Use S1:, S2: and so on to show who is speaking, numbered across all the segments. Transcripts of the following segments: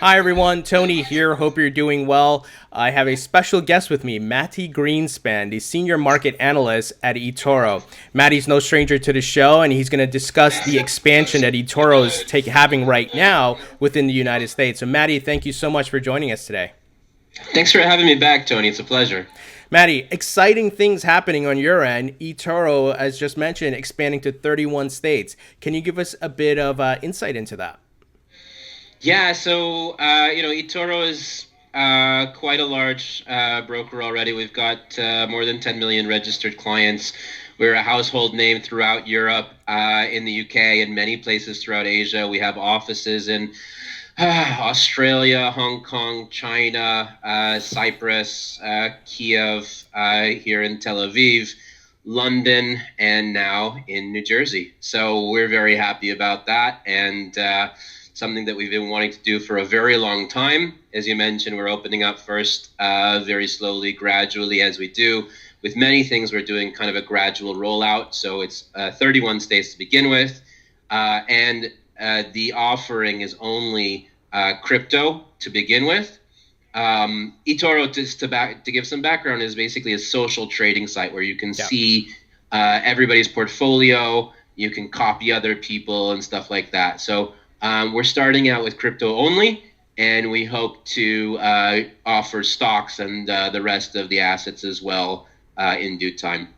S1: Hi everyone, Tony here. Hope you're doing well. I have a special guest with me, Matty Greenspan, the Senior Market Analyst at eToro. Matty's no stranger to the show, and he's going to discuss the expansion that eToro is having right now within the United States. So Matty, thank you so much for joining us today.
S2: Thanks for having me back, Tony. It's a pleasure.
S1: Matty, exciting things happening on your end. eToro, as just mentioned, expanding to 31 states. Can you give us a bit of insight into that?
S2: Yeah, so eToro is quite a large broker already. We've got more than 10 million registered clients. We're a household name throughout Europe, in the UK, and many places throughout Asia. We have offices in Australia, Hong Kong, China, Cyprus, Kiev, here in Tel Aviv, London, and now in New Jersey. So we're very happy about that, and something that we've been wanting to do for a very long time. As you mentioned, we're opening up first very slowly, gradually, as we do. With many things, we're doing kind of a gradual rollout. So it's 31 states to begin with. And the offering is only crypto to begin with. eToro, to give some background, is basically a social trading site where you can see everybody's portfolio. You can copy other people and stuff like that. So we're starting out with crypto only, and we hope to offer stocks and the rest of the assets as well in due time.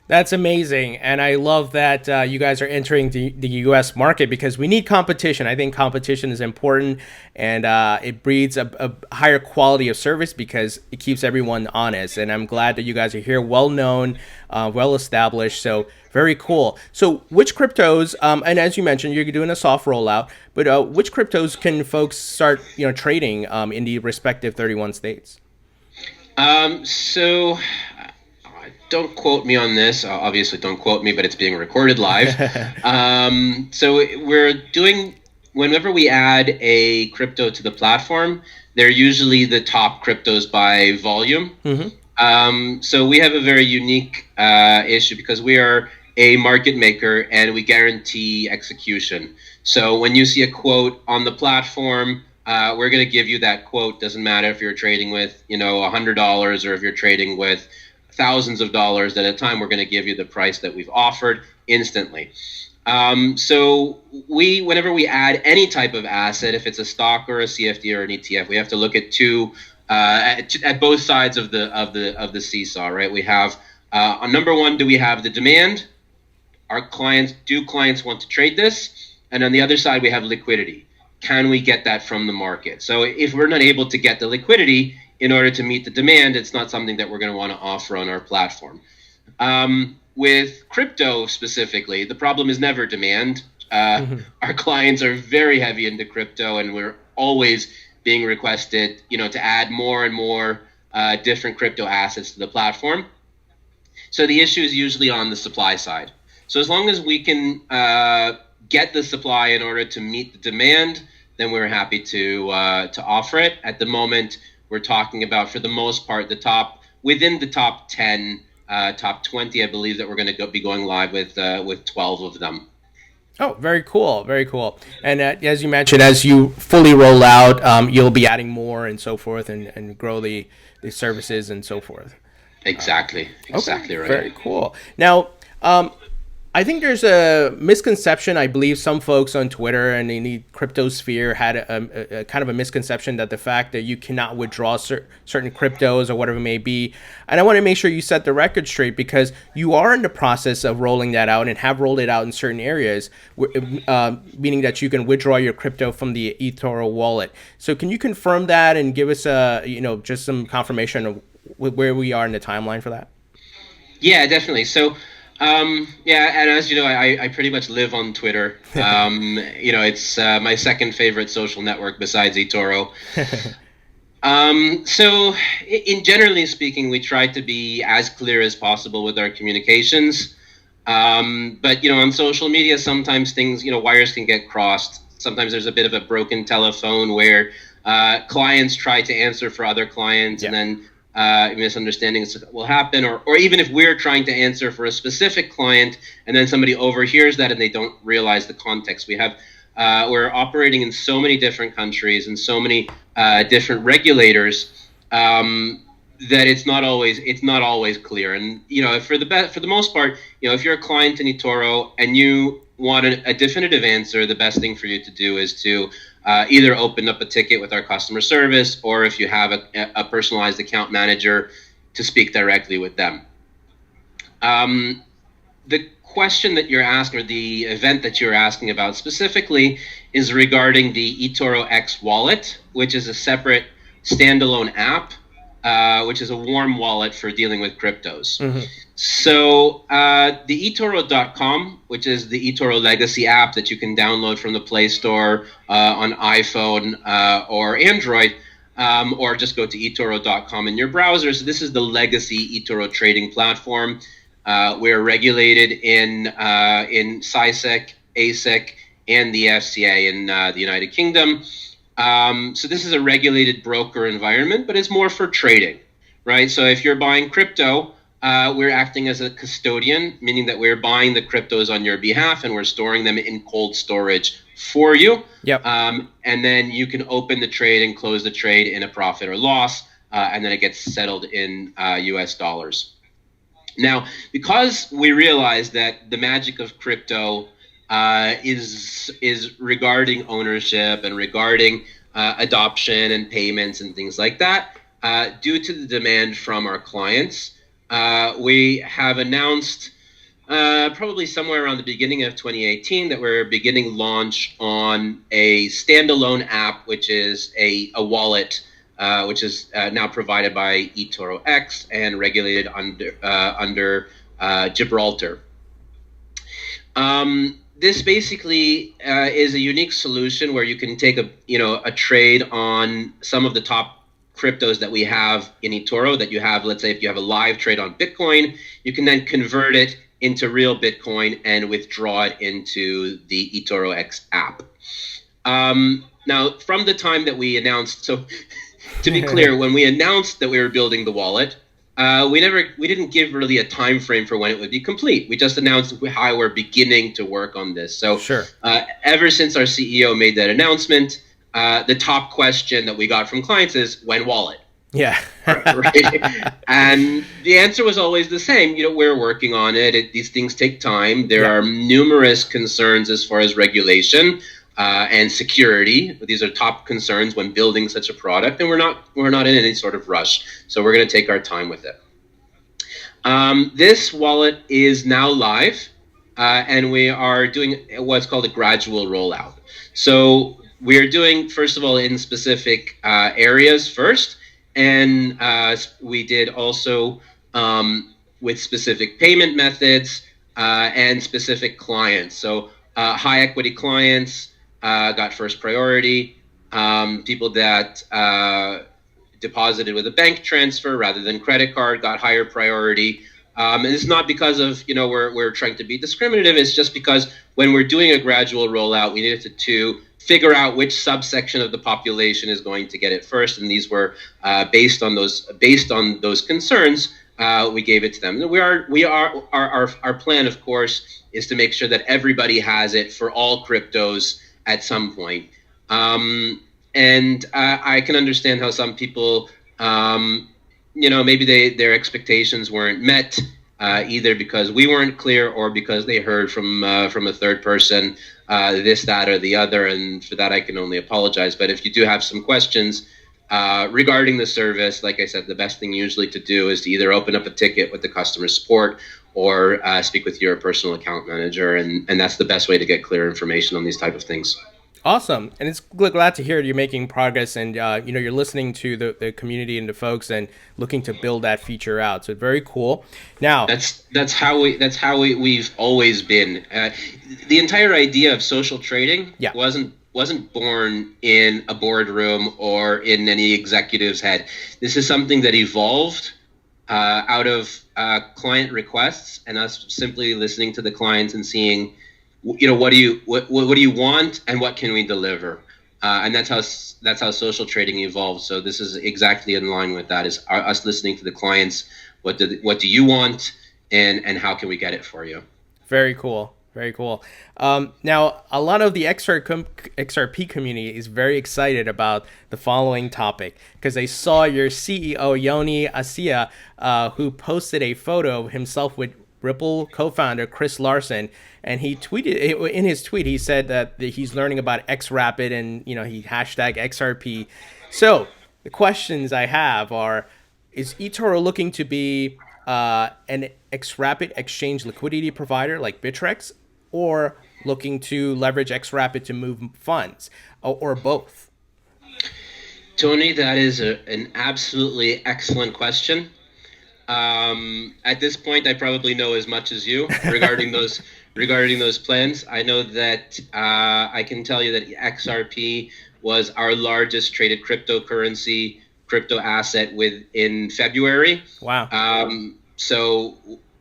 S1: That's amazing. And I love that you guys are entering the U.S. market because we need competition. I think competition is important, and it breeds a higher quality of service because it keeps everyone honest. And I'm glad that you guys are here, well-known, well-established. So very cool. So which cryptos, and as you mentioned, you're doing a soft rollout, but which cryptos can folks start trading in the respective 31 states?
S2: So don't quote me on this. Obviously, don't quote me, but it's being recorded live. So we're doing, whenever we add a crypto to the platform, they're usually the top cryptos by volume. Mm-hmm. So we have a very unique issue because we are a market maker and we guarantee execution. So when you see a quote on the platform, we're going to give you that quote. Doesn't matter if you're trading with, $100 or if you're trading with thousands of dollars at a time, we're going to give you the price that we've offered instantly. So whenever we add any type of asset, if it's a stock or a CFD or an ETF, we have to look at at both sides of the seesaw, right? We have on number one, do we have the demand? Do clients want to trade this? And on the other side, we have liquidity. Can we get that from the market? So if we're not able to get the liquidity in order to meet the demand, it's not something that we're going to want to offer on our platform. With crypto specifically, the problem is never demand. Our clients are very heavy into crypto, and we're always being requested, to add more and more different crypto assets to the platform. So the issue is usually on the supply side. So as long as we can get the supply in order to meet the demand, then we're happy to offer it. At the moment, we're talking about, for the most part, within the top 10, top 20, I believe that we're going to be going live with 12 of them.
S1: Oh, very cool. Very cool. And as you mentioned, as you fully roll out, you'll be adding more and so forth and grow the services and so forth.
S2: Exactly. Exactly right.
S1: Very cool. Now, I think there's a misconception. I believe some folks on Twitter and in the cryptosphere had a kind of a misconception that the fact that you cannot withdraw certain cryptos or whatever it may be. And I want to make sure you set the record straight because you are in the process of rolling that out and have rolled it out in certain areas, meaning that you can withdraw your crypto from the eToro wallet. So can you confirm that and give us just some confirmation of where we are in the timeline for that?
S2: Yeah, definitely. So and as you know, I pretty much live on Twitter. It's my second favorite social network besides eToro. So in generally speaking, we try to be as clear as possible with our communications. But on social media, sometimes things, wires can get crossed. Sometimes there's a bit of a broken telephone where clients try to answer for other clients, and then misunderstandings will happen, or even if we're trying to answer for a specific client and then somebody overhears that and they don't realize the context. We have we're operating in so many different countries and so many different regulators that it's not always clear. And for the most part, if you're a client in eToro and you want a definitive answer, the best thing for you to do is to either open up a ticket with our customer service, or if you have a personalized account manager, to speak directly with them. The question that you're asking, or the event that you're asking about specifically, is regarding the eToro X wallet, which is a separate standalone app, which is a warm wallet for dealing with cryptos. Mm-hmm. So the eToro.com, which is the eToro legacy app that you can download from the Play Store on iPhone or Android, or just go to eToro.com in your browser. So this is the legacy eToro trading platform. We're regulated in SISEC, ASIC, and the FCA in the United Kingdom. So this is a regulated broker environment, but it's more for trading, right? So if you're buying crypto, we're acting as a custodian, meaning that we're buying the cryptos on your behalf and we're storing them in cold storage for you.
S1: Yep.
S2: And then you can open the trade and close the trade in a profit or loss, and then it gets settled in US dollars. Now, because we realize that the magic of crypto is regarding ownership and regarding adoption and payments and things like that, due to the demand from our clients, we have announced probably somewhere around the beginning of 2018 that we're beginning launch on a standalone app, which is a wallet, which is now provided by eToro X and regulated under Gibraltar. This basically is a unique solution where you can take a trade on some of the top cryptos that we have in eToro that you have. Let's say if you have a live trade on Bitcoin, you can then convert it into real Bitcoin and withdraw it into the eToro X app. Now, from the time that we announced, so to be clear, when we announced that we were building the wallet, we didn't give really a time frame for when it would be complete. We just announced how we're beginning to work on this. So
S1: sure.
S2: Ever since our CEO made that announcement, the top question that we got from clients is, when wallet?
S1: Yeah.
S2: Right? And the answer was always the same. We're working on it. These things take time. There are numerous concerns as far as regulation and security. These are top concerns when building such a product, and we're not in any sort of rush. So we're going to take our time with it. This wallet is now live, and we are doing what's called a gradual rollout. So we're doing, first of all, in specific areas first, and we did also with specific payment methods and specific clients. So high equity clients got first priority. People that deposited with a bank transfer rather than credit card got higher priority. And it's not because of, we're trying to be discriminative. It's just because when we're doing a gradual rollout, we needed to figure out which subsection of the population is going to get it first. And these were based on those concerns. We gave it to them. Our plan, of course, is to make sure that everybody has it for all cryptos at some point. And I can understand how some people, maybe their expectations weren't met, either because we weren't clear or because they heard from a third person this, that, or the other. And for that, I can only apologize. But if you do have some questions regarding the service, like I said, the best thing usually to do is to either open up a ticket with the customer support or speak with your personal account manager. And that's the best way to get clear information on these type of things.
S1: Awesome. And it's glad to hear you're making progress and, you're listening to the community and the folks and looking to build that feature out. So very cool. Now
S2: that's how we've always been. The entire idea of social trading wasn't born in a boardroom or in any executive's head. This is something that evolved out of client requests and us simply listening to the clients and seeing, what do you want and what can we deliver? And that's how social trading evolved. So this is exactly in line with that, is us listening to the clients. What do you want and how can we get it for you?
S1: Very cool. Very cool. Now, a lot of the XRP community is very excited about the following topic because they saw your CEO, Yoni Assia, who posted a photo of himself with Ripple co-founder Chris Larsen, and he tweeted in his tweet. He said that he's learning about xRapid, and he hashtag XRP. So the questions I have are: is eToro looking to be an xRapid exchange liquidity provider like Bittrex, or looking to leverage xRapid to move funds, or both?
S2: Tony, that is an absolutely excellent question. At this point, I probably know as much as you regarding those plans. I know that I can tell you that XRP was our largest traded crypto asset in February.
S1: Wow.
S2: So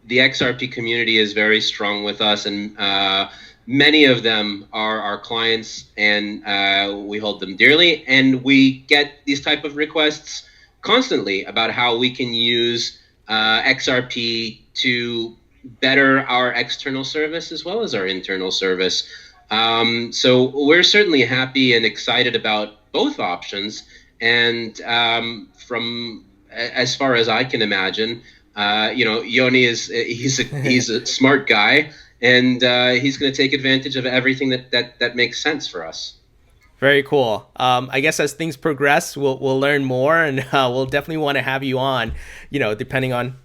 S2: the XRP community is very strong with us, and many of them are our clients, and we hold them dearly. And we get these type of requests constantly about how we can use XRP to better our external service as well as our internal service. So we're certainly happy and excited about both options. And from as far as I can imagine, Yoni he's a smart guy, and he's going to take advantage of everything that makes sense for us.
S1: Very cool. I guess as things progress, we'll learn more, and we'll definitely want to have you on, depending on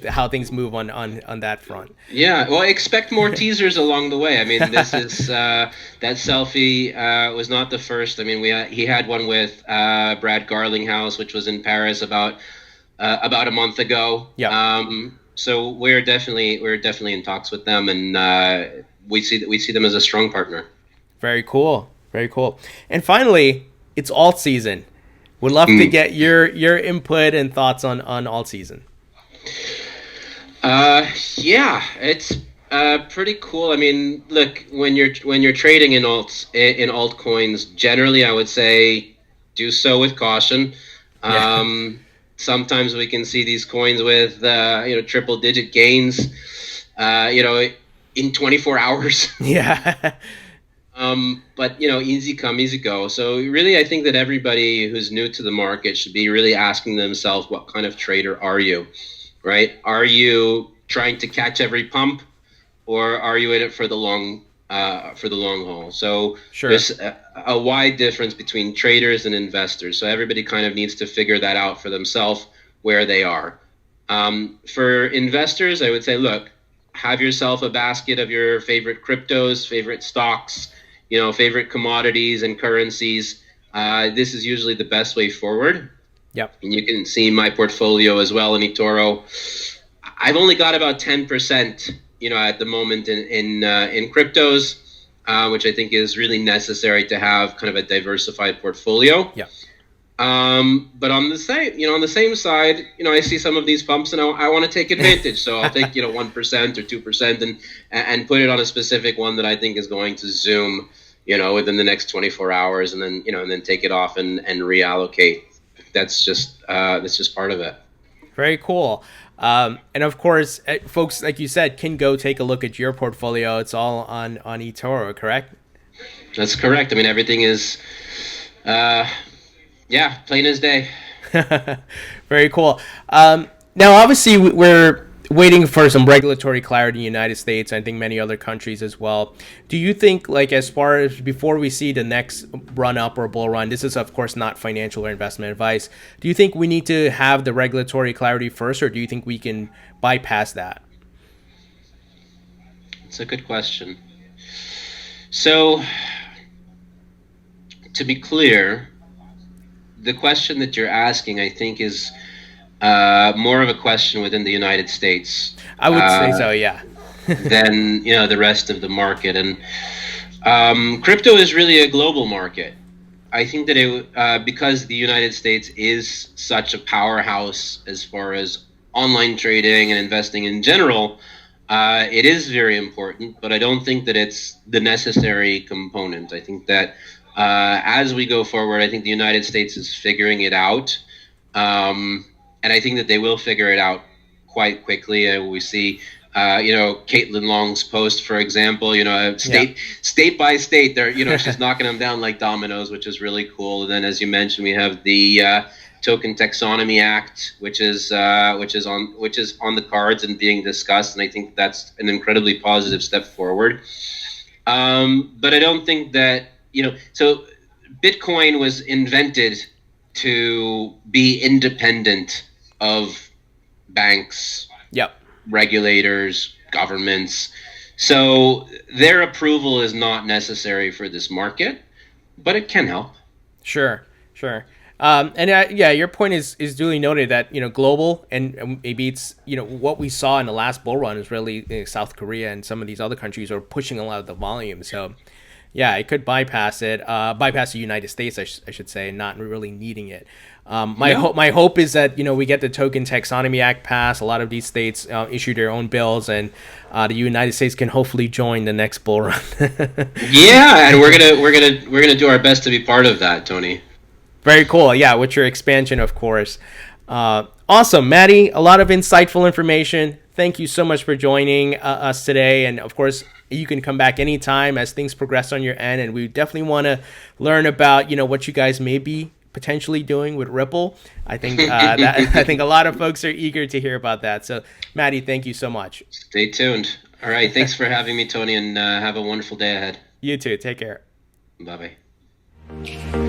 S1: how things move on that front.
S2: Yeah, well, expect more teasers along the way. I mean, this is that selfie was not the first. I mean, he had one with Brad Garlinghouse, which was in Paris about a month ago.
S1: Yeah.
S2: So we're definitely in talks with them, and we see them as a strong partner.
S1: Very cool. Very cool. And finally, it's alt season. Would love to get your input and thoughts on alt season.
S2: Yeah, it's pretty cool. I mean, look, when you're trading in altcoins, generally I would say do so with caution. Sometimes we can see these coins with triple digit gains in 24 hours.
S1: Yeah.
S2: But easy come, easy go. So really, I think that everybody who's new to the market should be really asking themselves, what kind of trader are you, right? Are you trying to catch every pump, or are you in it for the long haul? So
S1: sure.
S2: There's a wide difference between traders and investors. So everybody kind of needs to figure that out for themselves, where they are. For investors, I would say, look, have yourself a basket of your favorite cryptos, favorite stocks, favorite commodities and currencies. This is usually the best way forward.
S1: Yep.
S2: And you can see my portfolio as well in eToro. I've only got about 10%, at the moment in cryptos, which I think is really necessary to have kind of a diversified portfolio.
S1: Yeah.
S2: But on the same side, I see some of these pumps, and I want to take advantage. So I'll take 1% or 2% and put it on a specific one that I think is going to zoom, within the next 24 hours, and then take it off and reallocate. That's just part of it.
S1: Very cool. And of course, folks, like you said, can go take a look at your portfolio. It's all on eToro, correct?
S2: That's correct. I mean, everything is, plain as day.
S1: Very cool. Now, obviously, we're waiting for some regulatory clarity in the United States. I think many other countries as well. Do you think, as far as before we see the next run up or bull run, this is of course not financial or investment advice. Do you think we need to have the regulatory clarity first, or do you think we can bypass that?
S2: It's a good question. So, to be clear, the question that you're asking, I think, is more of a question within the United States.
S1: I would say so, yeah.
S2: than the rest of the market, and crypto is really a global market. I think that because the United States is such a powerhouse as far as online trading and investing in general, it is very important. But I don't think that it's the necessary component. I think that as we go forward, I think the United States is figuring it out. And I think that they will figure it out quite quickly. We see Caitlin Long's post, for example, state by state, they're, she's knocking them down like dominoes, which is really cool. And then, as you mentioned, we have the Token Taxonomy Act, which is on the cards and being discussed, and I think that's an incredibly positive step forward. But I don't think that so Bitcoin was invented to be independent of banks,
S1: Yep.
S2: regulators, governments. So their approval is not necessary for this market, but it can help.
S1: Sure. Your point is duly noted that global and maybe it's what we saw in the last bull run is really South Korea and some of these other countries are pushing a lot of the volume. So yeah, it could bypass the United States, I should say, not really needing it. My hope is that we get the Token Taxonomy Act passed. A lot of these states issue their own bills, and the United States can hopefully join the next bull run.
S2: Yeah, and we're gonna do our best to be part of that, Tony.
S1: Very cool. Yeah, with your expansion, of course. Awesome, Maddie. A lot of insightful information. Thank you so much for joining us today. And of course, you can come back anytime as things progress on your end. And we definitely want to learn about what you guys may be potentially doing with Ripple. I think I think a lot of folks are eager to hear about that. So, Maddie, thank you so much.
S2: Stay tuned. All right. Thanks for having me, Tony, and have a wonderful day ahead.
S1: You too. Take care.
S2: Bye-bye.